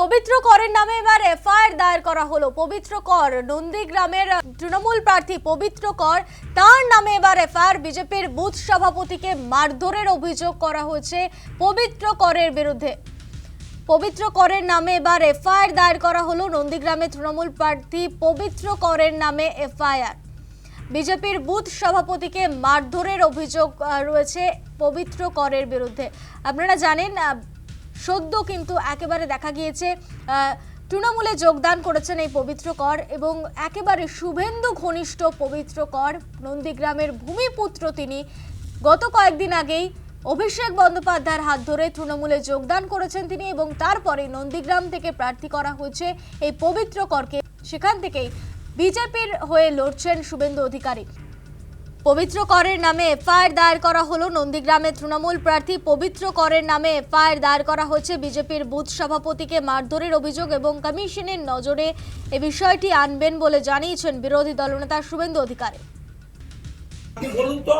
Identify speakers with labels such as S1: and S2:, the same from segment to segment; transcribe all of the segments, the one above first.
S1: পবিত্র করের নামে এবার এফআইআর দায়ের করা হলো। পবিত্র কর নন্দীগ্রামের তৃণমূল প্রার্থী পবিত্র কর, তার নামে এবার এফআইআর। বিজেপির বুথ সভাপতিকে মারধরের অভিযোগ করা হয়েছে পবিত্র করের বিরুদ্ধে। পবিত্র করের নামে এবার এফআইআর দায়ের করা হলো। নন্দীগ্রামে তৃণমূল প্রার্থী পবিত্র করের নামে এফআইআর। বিজেপির বুথ সভাপতিকে মারধরের অভিযোগ রয়েছে পবিত্র করের বিরুদ্ধে। আপনারা জানেন সদ্য কিন্তু একেবারে দেখা গিয়েছে তৃণমূলে যোগদান করেছেন এই পবিত্র কর এবং একেবারে শুভেন্দু ঘনিষ্ঠ পবিত্র কর, নন্দীগ্রামের ভূমিপুত্র তিনি। গত কয়েকদিন আগেই অভিষেক বন্দ্যোপাধ্যায়ের হাত ধরে তৃণমূলে যোগদান করেছেন তিনি এবং তারপরে নন্দীগ্রাম থেকে প্রার্থী করা হয়েছে এই পবিত্র করকে। সেখান থেকেই বিজেপির হয়ে লড়ছেন শুভেন্দু অধিকারী। পবিত্র করের নামে এফআইআর দায়ের করা হলো। নন্দীগ্রামে তৃণমূল প্রার্থী পবিত্র করের নামে এফআইআর দায়ের করা হয়েছে। বিজেপির বুথ সভাপতিকে মারধরের অভিযোগ এবং কমিশনের নজরে এই বিষয়টি আনবেন বলে জানিয়েছেন বিরোধী দলনেতা শুভেন্দু অধিকারী।
S2: বলুন তো,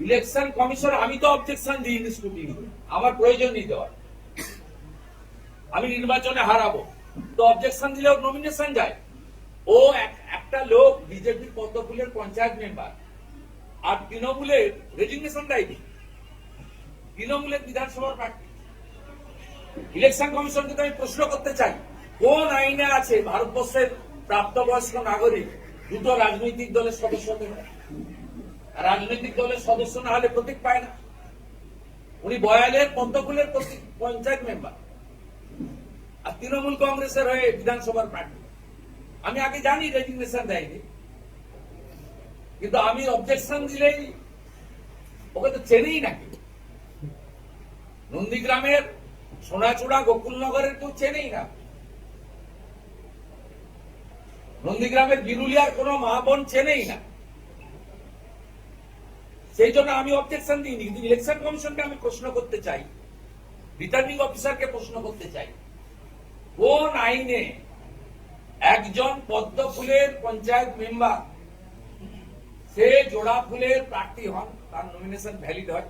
S2: ইলেকশন কমিশন, আমি তো অবজেকশন দিইনি, স্কুটিনি আমার প্রয়োজন নেই দেওয়ার, আমি নির্বাচনে হারাবো, তো অবজেকশন দিলেও নমিনেশন যায়। ও একটা লোক বিজেপি পদ্মফুলের পঞ্চায়েত মেম্বার আর তৃণমূলের রেজিগনেশন দেয়নি, তৃণমূলের বিধানসভার প্রার্থী। ইলেকশন কমিশনকে তো আমি প্রশ্ন করতে চাই, কোন আইনে আছে ভারতবর্ষের প্রাপ্তবয়স্ক নাগরিক দুটো রাজনৈতিক দলের সদস্য হতে পারে? রাজনৈতিক দলের সদস্য না হলে প্রতীক পায় না। উনি বয়ালের পদ্মফুলের পঞ্চায়েত মেম্বার আর তৃণমূল কংগ্রেসের হয়ে বিধানসভার প্রার্থী। আমি আগে জানি রেজিগনেশন দেয়নি, কিন্তু আমি অবজেকশন দিলেই ওকে তো চেনেই নাকি। নন্দীগ্রামের সোনাচূড়া গোকুলনগরের কেউ চেনেই না, নন্দীগ্রামের বিরুলিয়ার কোন মা বোন চেনেই না। সেই জন্য আমি অবজেকশন দিইনি, কিন্তু ইলেকশন কমিশনকে আমি প্রশ্ন করতে চাই, রিটার্নিং অফিসারকে প্রশ্ন করতে চাই, কোন আইনে একজন পদ্ম ফুলের পঞ্চায়েত মেম্বার সে জোড়া ফুলের প্রার্থী হন, তার নমিনেশন ভ্যালিড হয়?